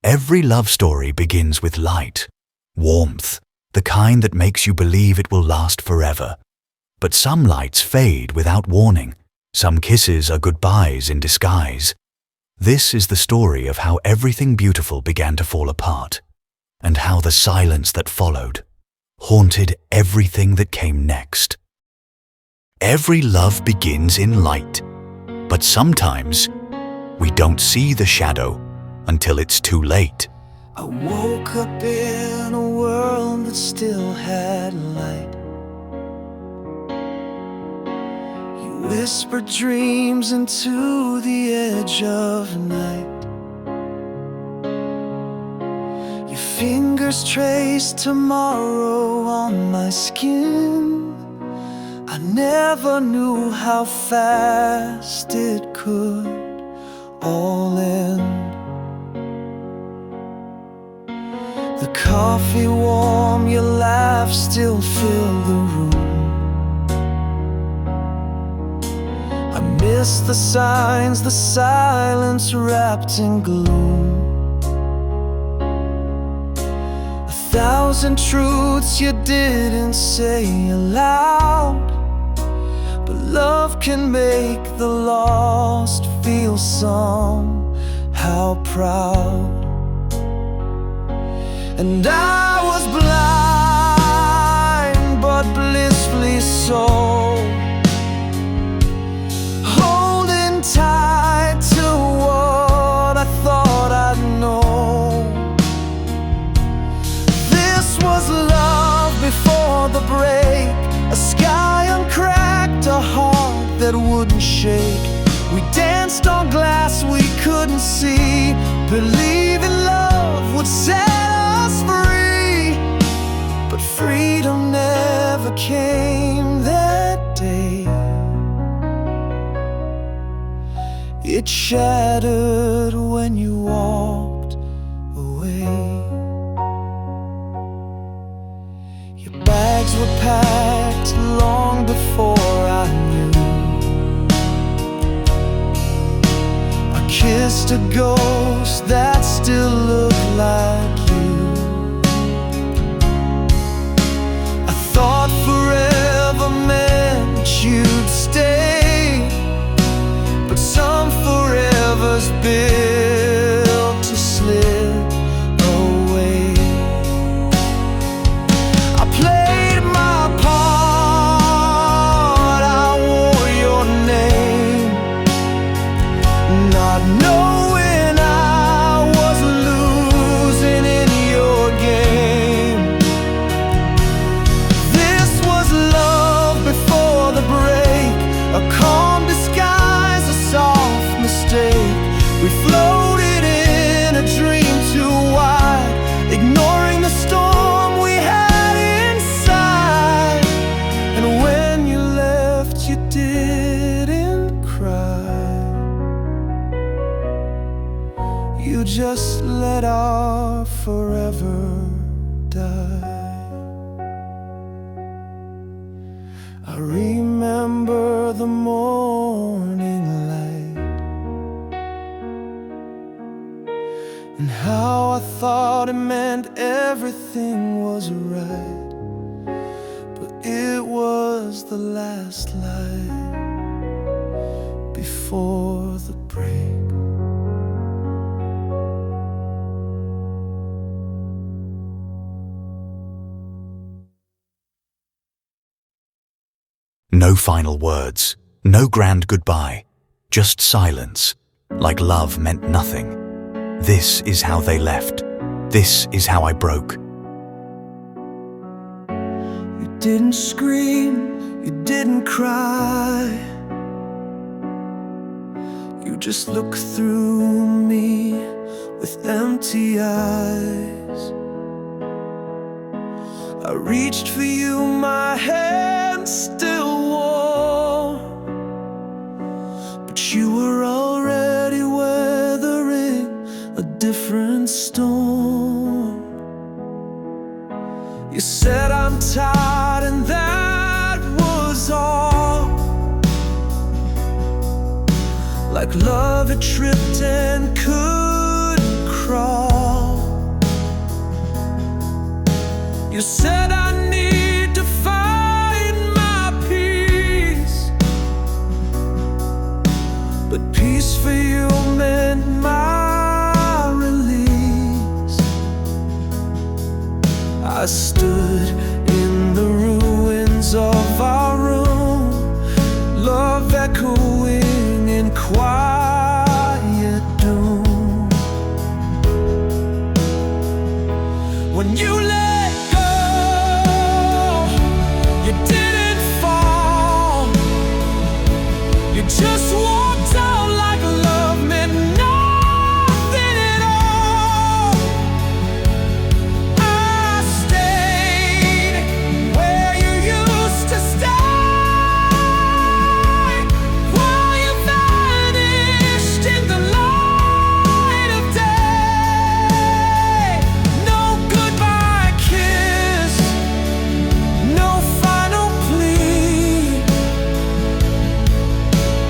Every love story begins with light, warmth, the kind that makes you believe it will last forever. But some lights fade without warning. Some kisses are goodbyes in disguise. This is the story of how everything beautiful began to fall apart, and how the silence that followed haunted everything that came next. Every love begins in light, but sometimes we don't see the shadow until it's too late. I woke up in a world that still had light. You whispered dreams into the edge of night. Your fingers traced tomorrow on my skin. I never knew how fast it could all end. The coffee warm, your laugh still filled the room. I miss the signs, the silence wrapped in gloom. 1,000 truths you didn't say aloud, but love can make the lost feel somehow proud. And I was blind, but blissfully so, holding tight to what I thought I'd know. This was love before the break, a sky uncracked, a heart that wouldn't shake. We danced on glass we couldn't see, believing love would set us free. But freedom never came that day. It shattered when you walked away. Your bags were packed long before I knew. I kissed a ghost that still looked like you. I thought forever meant you'd stay, but some forever's built to slip away. I played my part, I wore your name, not knowing I was losing in your game. This was love before the break, a calm disguise, a soft mistake. We floated in a dream too wide, ignoring the storm we had inside. And when you left, you didn't cry. You just let our forever die. I remember the morning light, and how I thought it meant everything was right, but it was the last light before the break. No final words, no grand goodbye, just silence, like love meant nothing. This is how they left. This is how I broke. You didn't scream, you didn't cry. You just looked through me with empty eyes. I reached for you, my hand still warm, but you were already weathering a different storm. You said I'm tired, and that was all. Like love had tripped and couldn't crawl. You said I need to find my peace, but peace for you meant my release. I stood in the ruins of our room, love echoing in quiet doom. When you let go, you didn't fall. You just walked out like love meant nothing at all. I stayed where you used to stay, while you vanished in the light of day. No goodbye kiss, no final plea,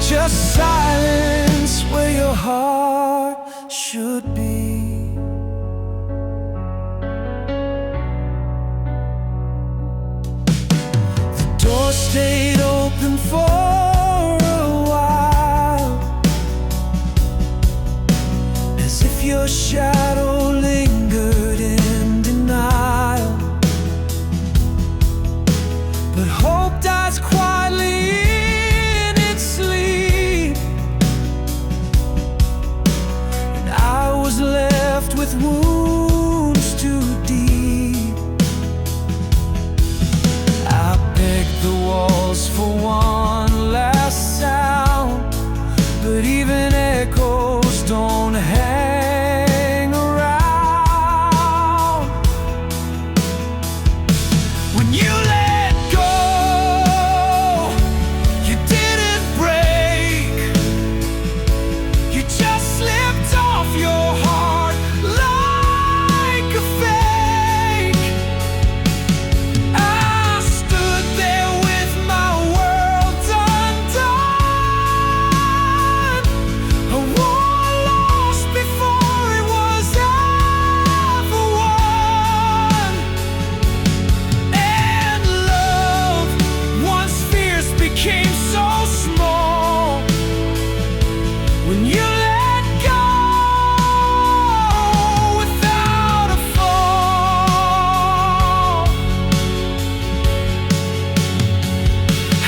just silence where your heart should be. The door stayed open for a while, as if your shadow lingered in denial. But hope dies quietly in its sleep, and I was left with wounds too deep. I begged the walls for one last sound, but even echoes don't hang around. When you let go, you didn't break. You just slipped off your heart like a fake. I stood there with my world undone, a war lost before it was ever won. And love, once fierce, became so small when you let go without a fall.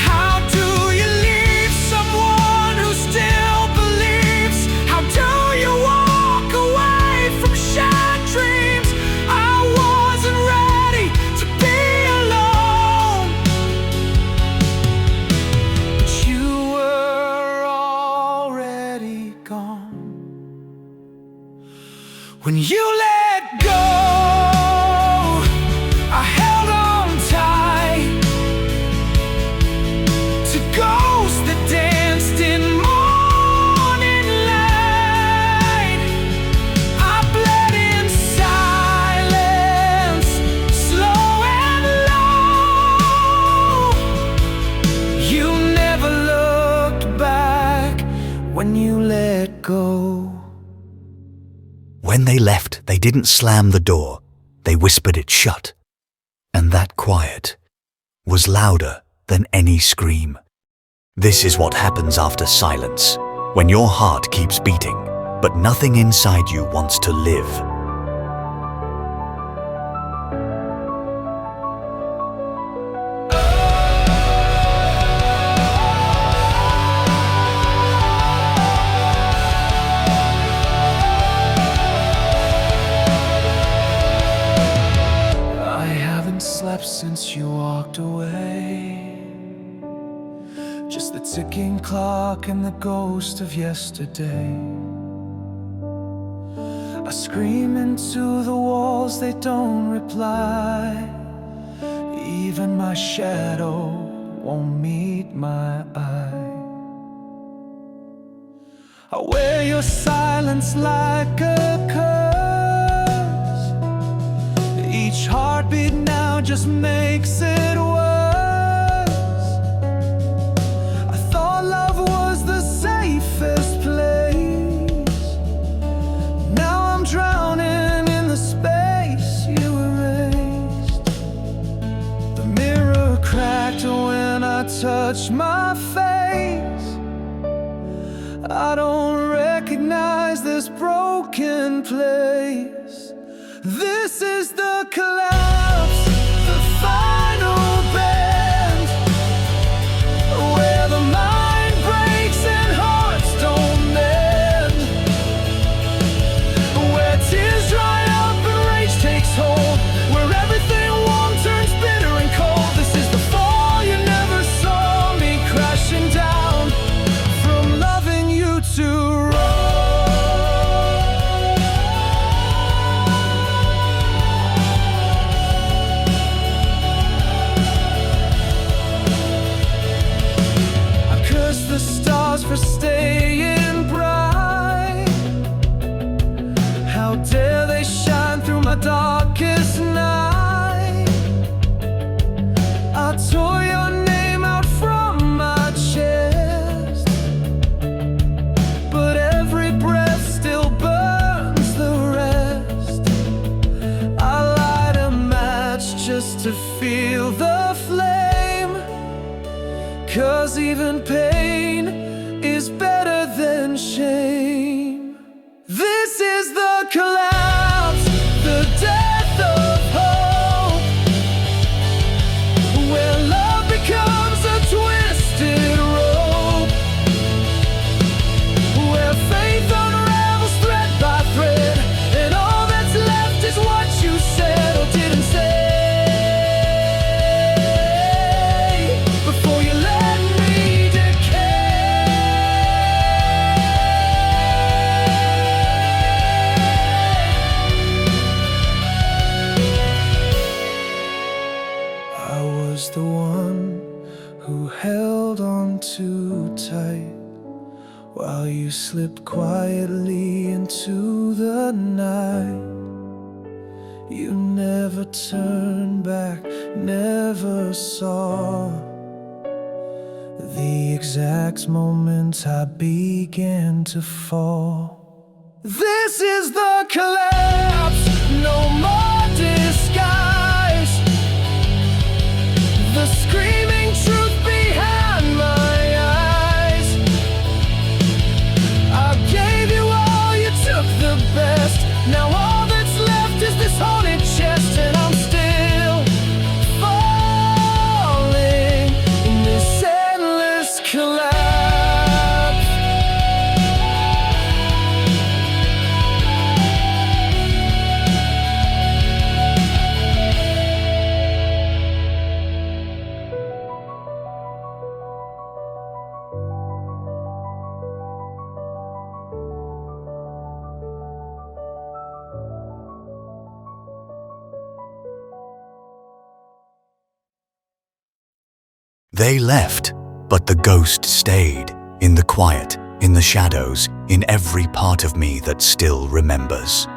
How do you leave someone who still believes? How do you walk away from shared dreams? I wasn't ready to be alone, but you were already gone. When you let go, I held on tight to ghosts that danced in morning light. I bled in silence, slow and low. You never looked back when you let go. When they left, they didn't slam the door, they whispered it shut. And that quiet was louder than any scream. This is what happens after silence, when your heart keeps beating, but nothing inside you wants to live. I haven't slept since you walked away, just the ticking clock and the ghost of yesterday. I scream into the walls, they don't reply. Even my shadow won't meet my eye. I wear your silence like a curse. Each heartbeat now just makes it worse. I thought love was the safest place. Now I'm drowning in the space you erased. touch my face. I don't recognize this broken place. This is the collapse, the final bend, where the mind breaks and hearts don't mend, where tears dry up and rage takes hold, where everything warm turns bitter and cold. This is the fall you never saw me crashing down from loving you too wrong. The stars for staying bright. How dare they shine through my darkest night. I tore your name out from my chest, but every breath still burns the rest. I light a match just to feel the flame, 'cause even pain is better than shame. This is the collapse, the death of hope, where love becomes a twisted rope, where faith unravels thread by thread, and all that's left is what you said or didn't say. The one who held on too tight while you slipped quietly into the night. You never turned back, never saw the exact moment I began to fall. This is the collapse, no more disguise. The screaming truth behind my eyes. I gave you all, you took the best. Now all that's left is this haunted chest, and I'm still falling in this endless collapse. They left, but the ghost stayed, in the quiet, in the shadows, in every part of me that still remembers.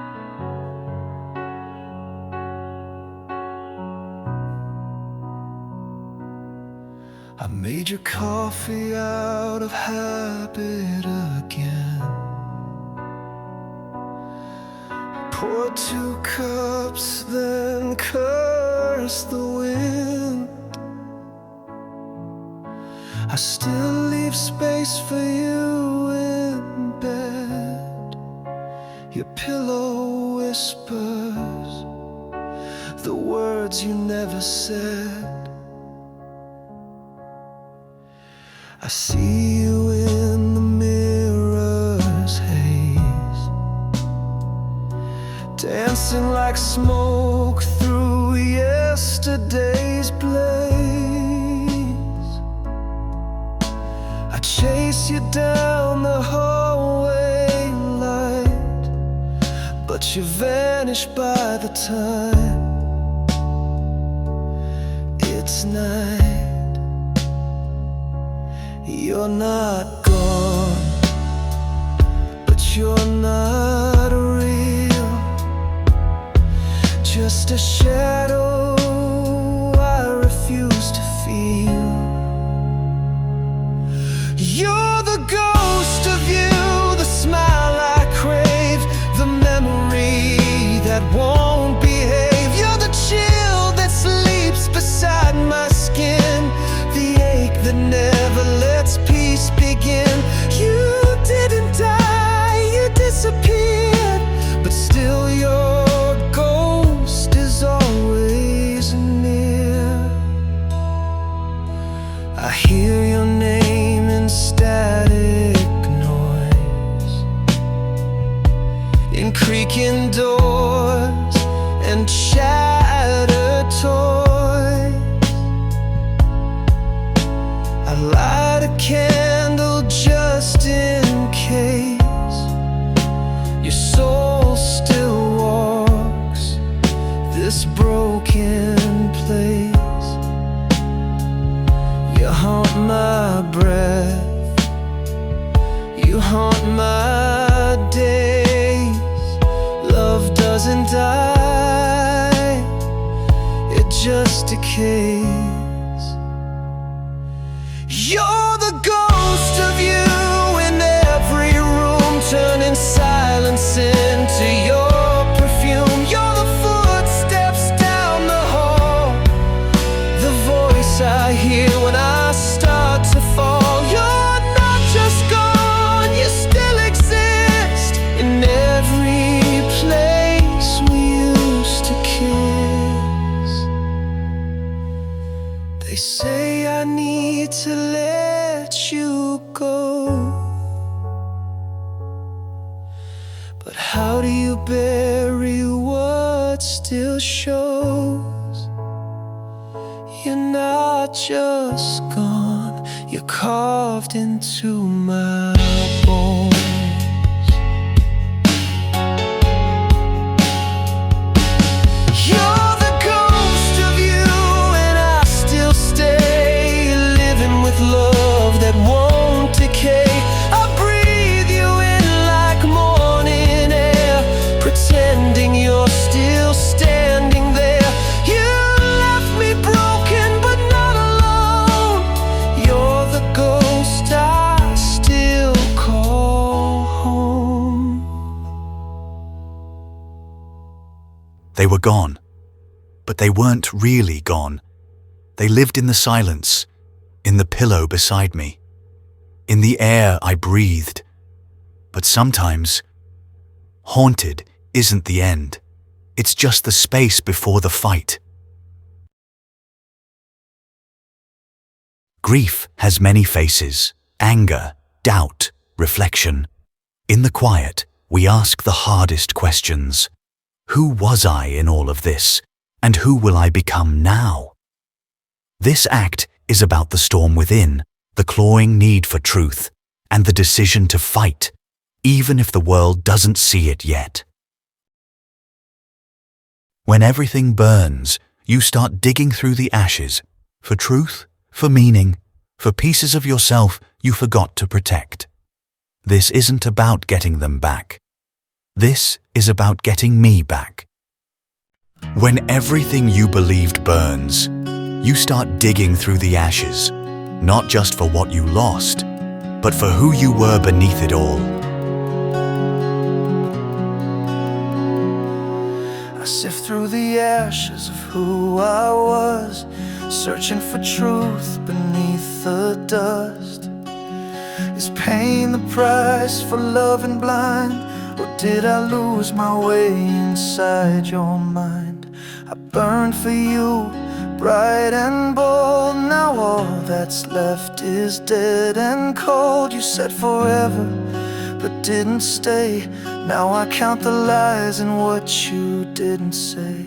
I made your coffee out of habit again. Poured 2 cups, then cursed the wind. I still leave space for you in bed. Your pillow whispers the words you never said. I see you in the mirror's haze, dancing like smoke through yesterday's blaze. I chase you down the hallway light, but you vanish by the time it's night. You're not gone, but you're not real. Just a shadow I refuse to feel. You're the ghost of you, the smile I crave, the memory that won't behave. You're the chill that sleeps beside my skin, the ache that decays. You're the ghost of you in every room, turning silence into your perfume. You're the footsteps down the hall, the voice I hear when I start to fall. You're not just gone, you still exist in every place we used to kiss. They say I need to let you go, but how do you bury what still shows? You're not just gone, you're carved into my bones. You're the ghost of you, and I still stay, living with love that won't decay. I breathe you in like morning air, pretending you're still standing there. You left me broken but not alone. You're the ghost I still call home. They were gone, but they weren't really gone. They lived in the silence, in the pillow beside me, in the air I breathed. But sometimes, haunted isn't the end. It's just the space before the fight. Grief has many faces: anger, doubt, reflection. In the quiet, we ask the hardest questions. Who was I in all of this? And who will I become now? This act is about the storm within, the clawing need for truth, and the decision to fight, even if the world doesn't see it yet. When everything burns, you start digging through the ashes for truth, for meaning, for pieces of yourself you forgot to protect. This isn't about getting them back. This is about getting me back. When everything you believed burns, you start digging through the ashes, not just for what you lost, but for who you were beneath it all. I sift through the ashes of who I was, searching for truth beneath the dust. Is pain the price for loving blind? Or did I lose my way inside your mind? I burned for you, bright and bold. Now all that's left is dead and cold. You said forever, but didn't stay. Now I count the lies and what you didn't say.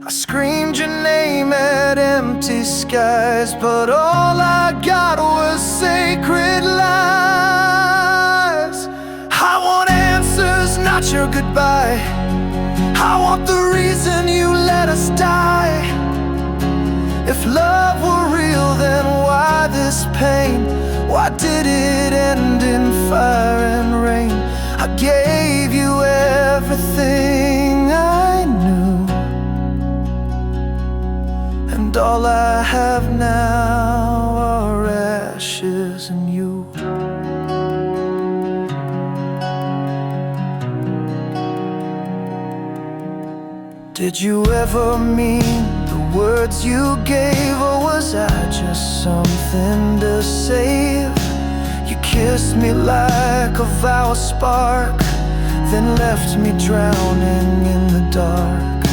I screamed your name at empty skies, but all I got was sacred lies. I want answers, not your goodbye. I want the reason you let us die. If love were real, then why this pain? Why did it end in fire and rain? I gave you everything I knew, and all I have now are ashes and you. Did you ever mean the words you gave, or was I just something to save? You kissed me like a vow spark, then left me drowning in the dark.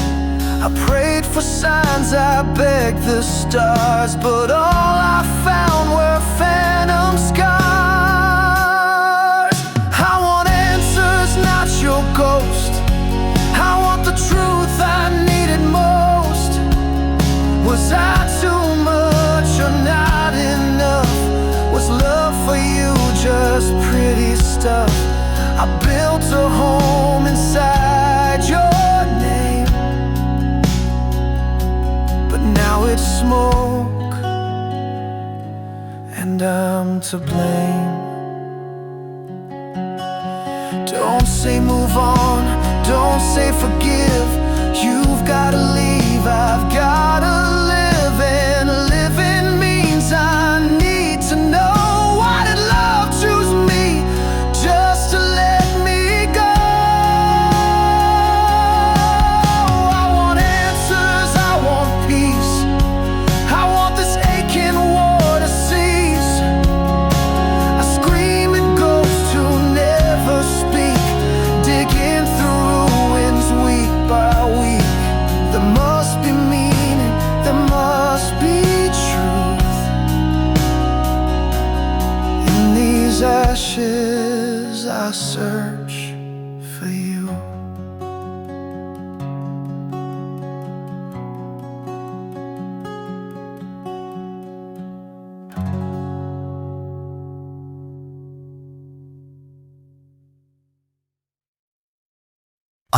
I prayed for signs, I begged the stars, but all I found were phantom scars. I want answers, not your ghost. I want the truth I needed most. Was I too much or not enough? Was love for you just pretty stuff? I built a home inside your name, but now it's smoke, and I'm to blame. Don't say move on, don't say forgive. You've gotta leave, I've gotta live.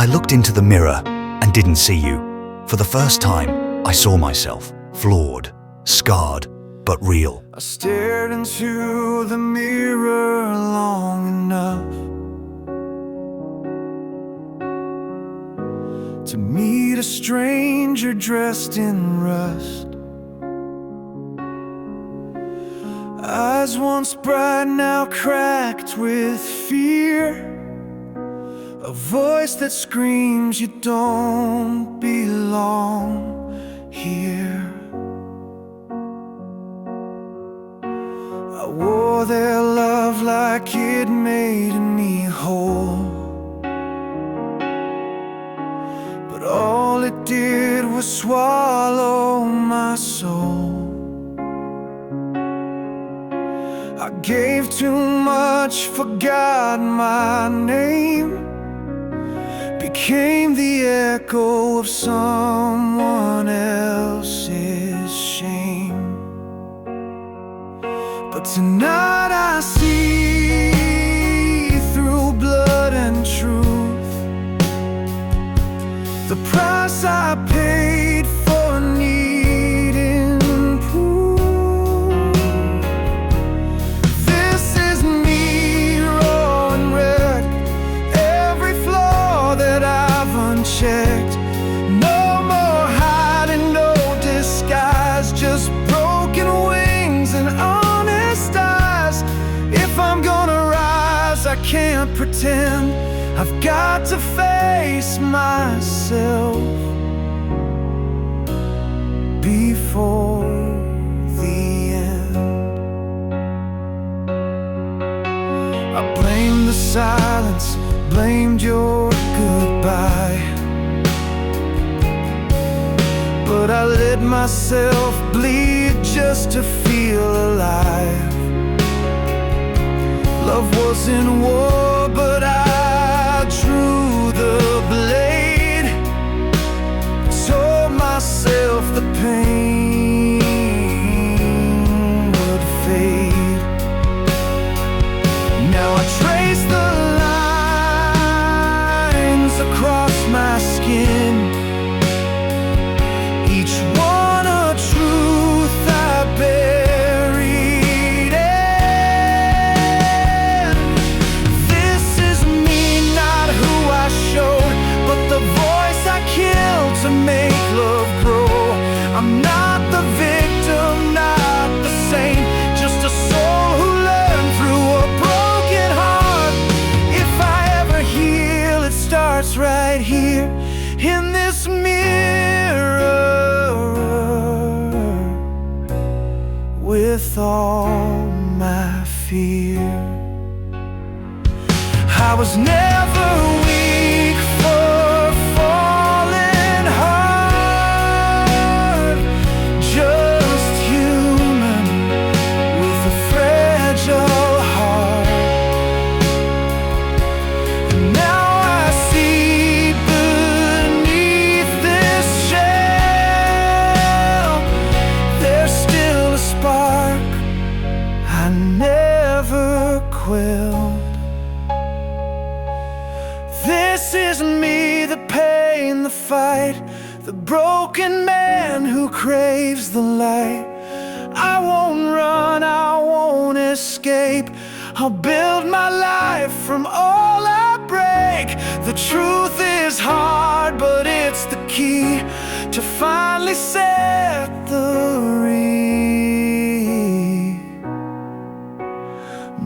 I looked into the mirror and didn't see you. For the first time, I saw myself, flawed, scarred, but real. I stared into the mirror long enough to meet a stranger dressed in rust. Eyes once bright, now cracked with fear. A voice that screams you don't belong here. I wore their love like it made me whole, but all it did was swallow my soul. I gave too much, forgot my name, became the echo of someone else's shame. But tonight I see through blood and truth the price I paid for needing proof. This is me, raw and red, every flaw that I've unchecked. No more hiding, no disguise, just broken wings and honest eyes. If I'm gonna rise, I can't pretend. I've got to face myself before the end. I blamed the silence, blamed your goodbye, but I let myself bleed just to feel alive. Love was in war, but I drew the blade, told myself the pain would fade. Now I trace the lines across my skin, each one a truth I buried in. This is me, not who I showed, but the voice I killed to make love grow. I'm not the victim, not the saint, just a soul who learned through a broken heart. If I ever heal, it starts right here in this mirror, with all my fear. I was never weak for falling hard, just human with a fragile heart. And now I see beneath this shell, there's still a spark I never quelled. This is me, the pain, the fight, the broken man who craves the light. I won't run, I won't escape. I'll build my life from all I break. The truth is hard, but it's the key to finally set the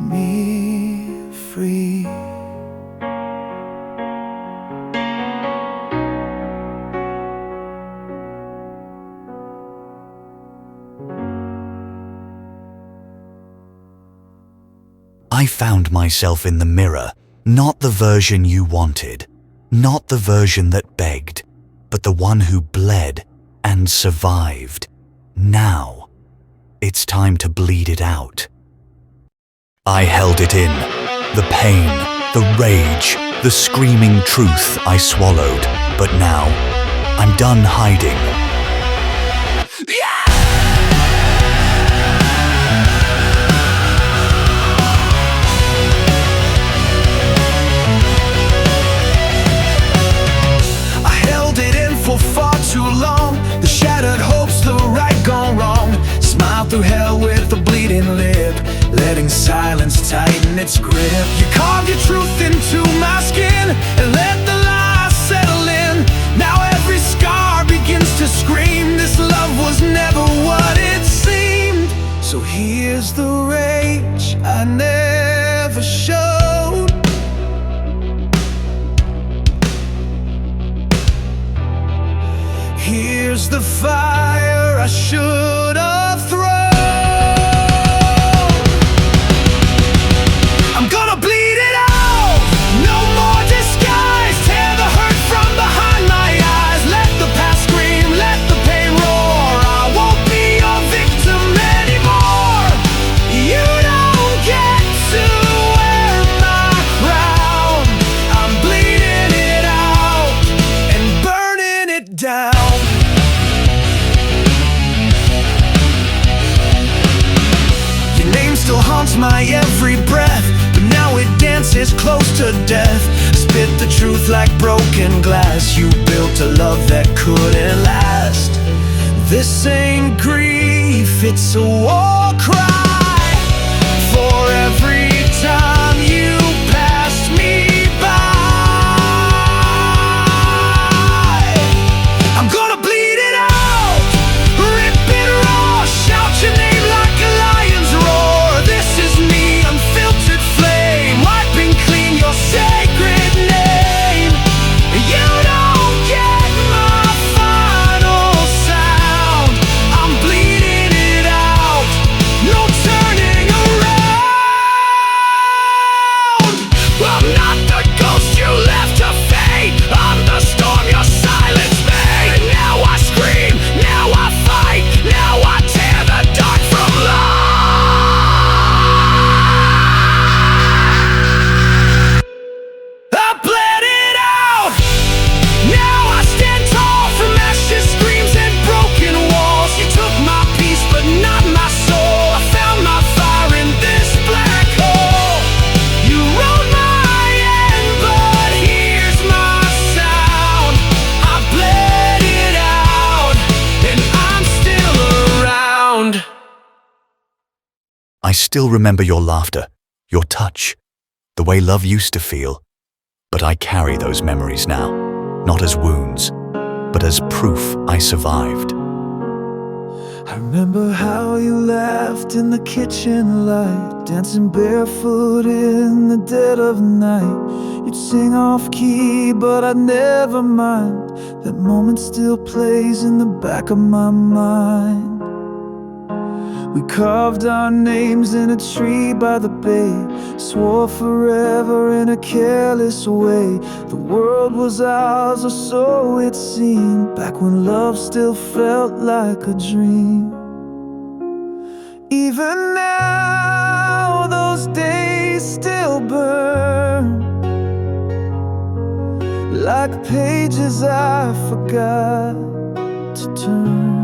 me free. I found myself in the mirror, not the version you wanted, not the version that begged, but the one who bled and survived. Now, it's time to bleed it out. I held it in, the pain, the rage, the screaming truth I swallowed, but now, I'm done hiding. through hell with a bleeding lip, letting silence tighten its grip. You carved your truth into my skin and let the lies settle in. Now every scar begins to scream, this love was never what it seemed. So here's the rage I never showed. Here's the fire I should have thrown. I'm gonna bleed it out, no more disguise. Tear the hurt from behind my eyes. Let the past scream, let the pain roar. I won't be your victim anymore. You don't get to wear my crown. I'm bleeding it out and burning it down. Still haunts my every breath, but now it dances close to death. Spit the truth like broken glass. You built a love that couldn't last. This ain't grief, it's a war cry. For every time you passed me by, I'm gonna bleed it out, rip it raw, shout your name like a lion's roar. This is me, unfiltered flame, wiping clean your sacred name. You don't get my final sound. I'm bleeding it out, no turning around. I'm not the ghost you left to fade. I'm the storm your silence made. And now I scream, now I fight, now I tear the dark from light. I still remember your laughter, your touch, the way love used to feel. But I carry those memories now, not as wounds, but as proof I survived. I remember how you laughed in the kitchen light, dancing barefoot in the dead of night. You'd sing off key, but I'd never mind. That moment still plays in the back of my mind. We carved our names in a tree by the bay, swore forever in a careless way. The world was ours, or so it seemed, back when love still felt like a dream. Even now, those days still burn, like pages I forgot to turn.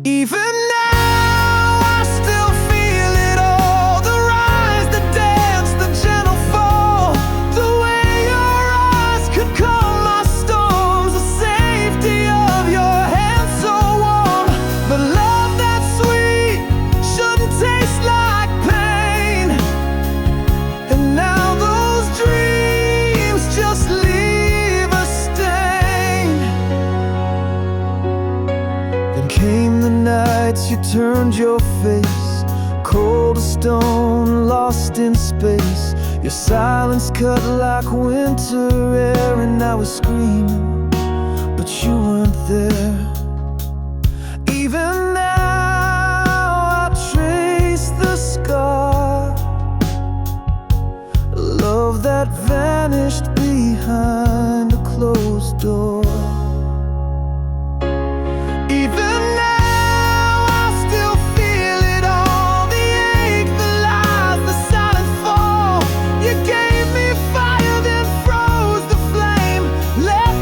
Even now, I still feel it all, the rise, the dance, the gentle fall, the way your eyes could calm my storms, the safety of your hands so warm. But love that's sweet shouldn't taste like pain. And now those dreams just leave a stain. Then came the nights you turned your face, cold as stone, lost in space. Your silence cut like winter air, and I was screaming, but you weren't there. Even now, I trace the scar, love that vanished behind a closed door. Even now, I still feel it all, the ache, the lies, the silent fall. You gave me fire, then froze the flame, left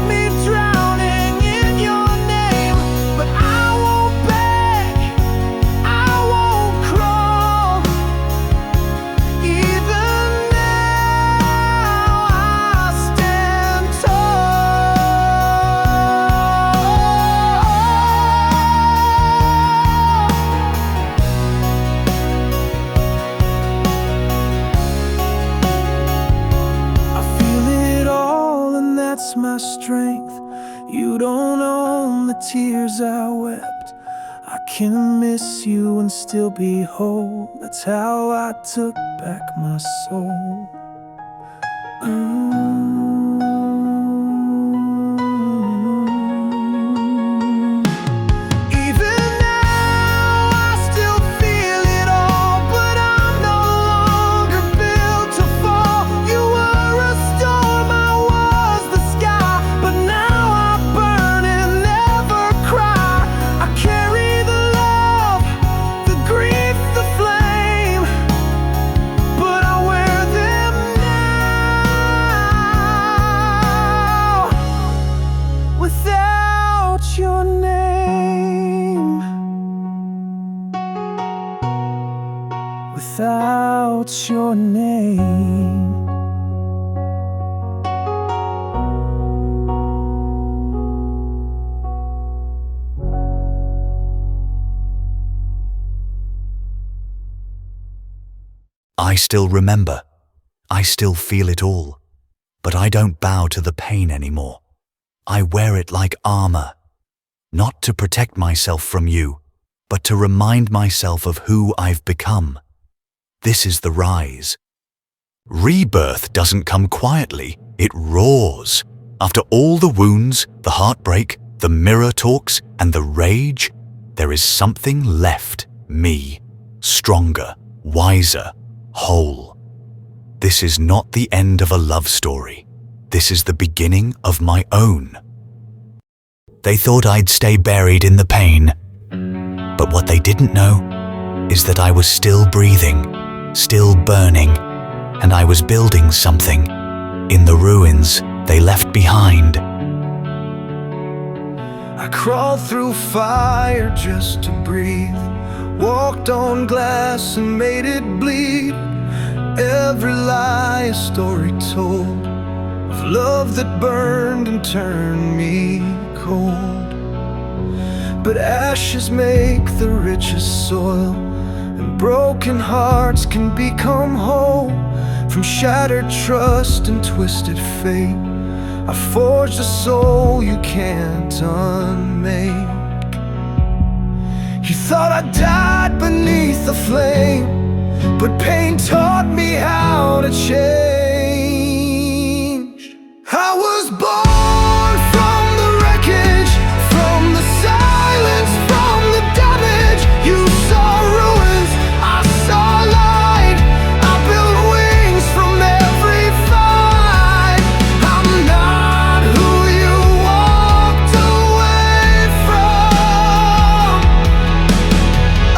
that's my strength. You don't own the tears I wept. I can miss you and still be whole. That's how I took back my soul. Without your name. I still remember. I still feel it all. But I don't bow to the pain anymore. I wear it like armor. Not to protect myself from you, but to remind myself of who I've become. This is the rise. Rebirth doesn't come quietly, it roars. After all the wounds, the heartbreak, the mirror talks, and the rage, there is something left, me, stronger, wiser, whole. This is not the end of a love story. This is the beginning of my own. They thought I'd stay buried in the pain, but what they didn't know is that I was still breathing, still burning, and I was building something in the ruins they left behind. I crawled through fire just to breathe, walked on glass and made it bleed. Every lie a story told of love that burned and turned me cold. But ashes make the richest soil, and broken hearts can become whole. From shattered trust and twisted fate, I forged a soul you can't unmake. You thought I died beneath the flame, but pain taught me how to change. I was born from the wreckage, from the silence, from the damage. You saw ruins, I saw light. I built wings from every fight. I'm not who you walked away from.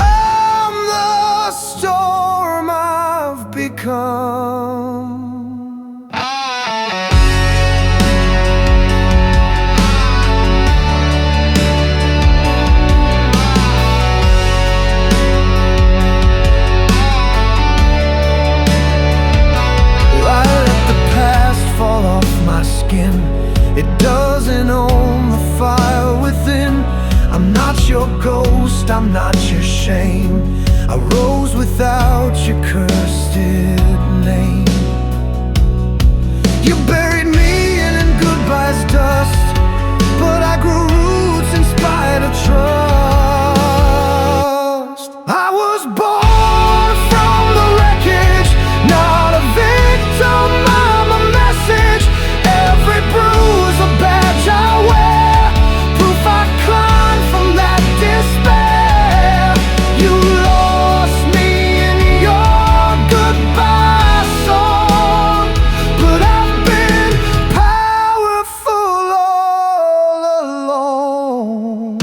I'm the storm I've become. It doesn't own the fire within. I'm not your ghost, I'm not your shame. I rose without your cursed name. You buried me in goodbye's dust, but I grew roots in spite of trust. I was born from the wreckage, not a victim, I'm a message. Every bruise a badge I wear, proof I climbed from that despair. You lost me in your goodbye song, but I've been powerful all along.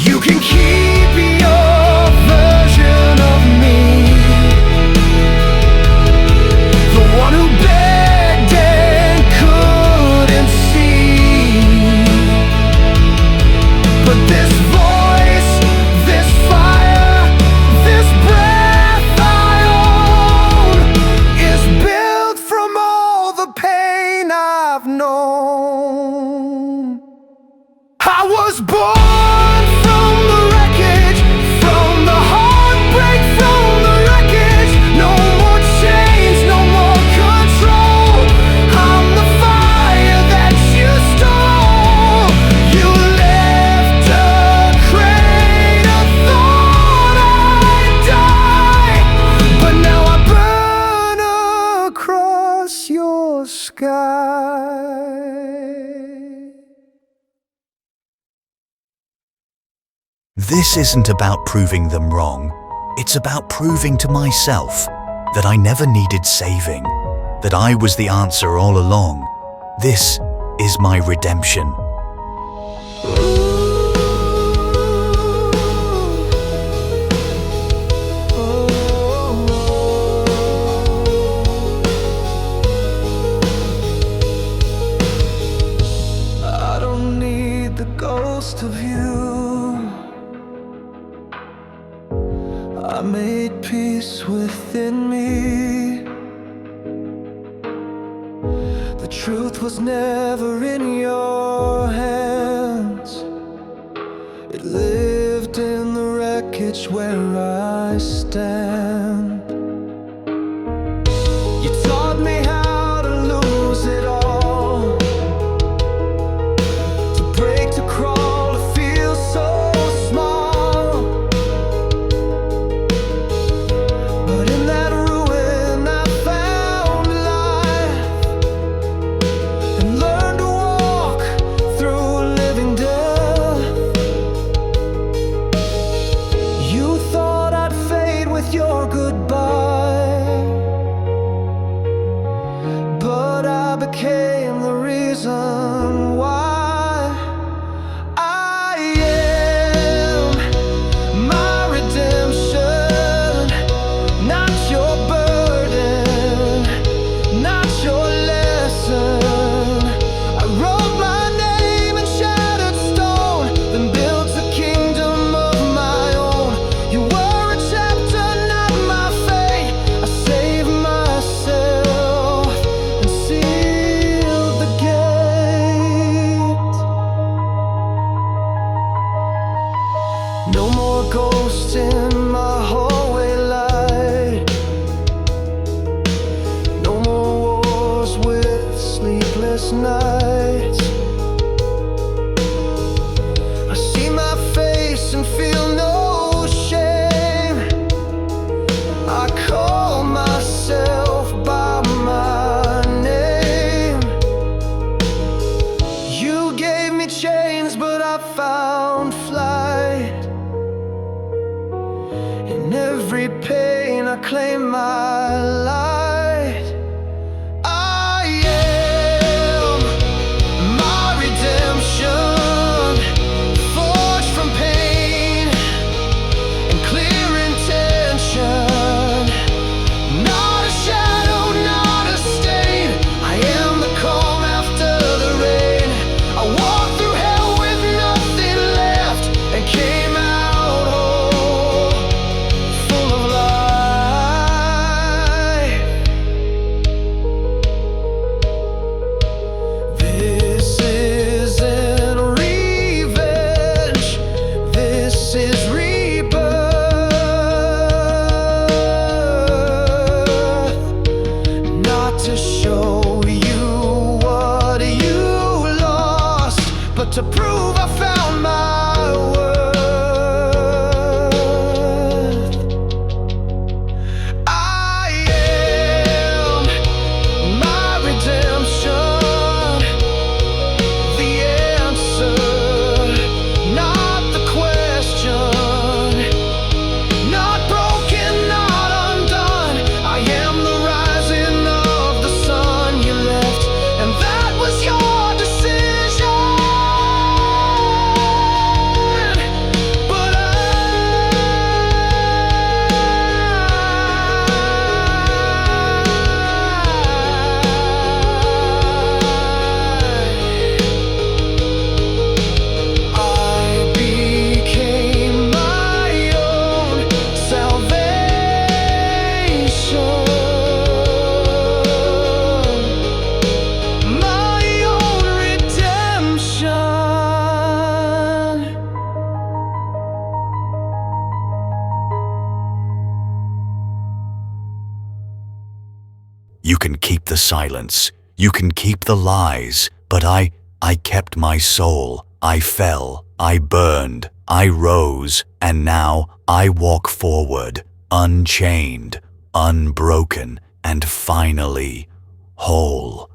You can keep your version of me, the one who begged and couldn't see. But this voice, this fire, this breath I own is built from all the pain I've known. I was born from the wreckage, from the heartbreak, from the wreckage. No more chains, no more control. I'm the This isn't about proving them wrong. It's about proving to myself that I never needed saving, that I was the answer all along. This is my redemption. I don't need the ghost of you. I made peace within me. The truth was never in your hands. It lived in the wreckage where I stand. You taught me how to lose it all, to break, to crawl, to feel so small. But in that ruin I found life, and learned to walk through living death. You thought I'd fade with your goodbye, but I became the reason why. I am my redemption, not your burden, not your lesson. I wrote my name in shattered stone, then built a kingdom of my own. You were a chapter, not my fate. I saved myself and sealed the gate. No more ghosts in my hallway light. No more wars with sleepless nights. I see my face and feel no shame. I call myself by my name. You gave me chains, but I found flight. In every pain I claim my light. I am my redemption, forged from pain and clear intention. Not a shadow, not a stain. I am the calm after the rain. I walked through hell with nothing left and came out whole, full of life. This isn't revenge, this is rebirth. Not to show you what you lost, but to prove I found my worth. I am my redemption, the answer, not the question. Not broken, not undone. I am the rising of the sun. You left, and that was your decision. But I became my own salvation, my own redemption. You can keep the silence, you can keep the lies, but I kept my soul. I fell, I burned, I rose, and now I walk forward, unchained, unbroken, and finally whole.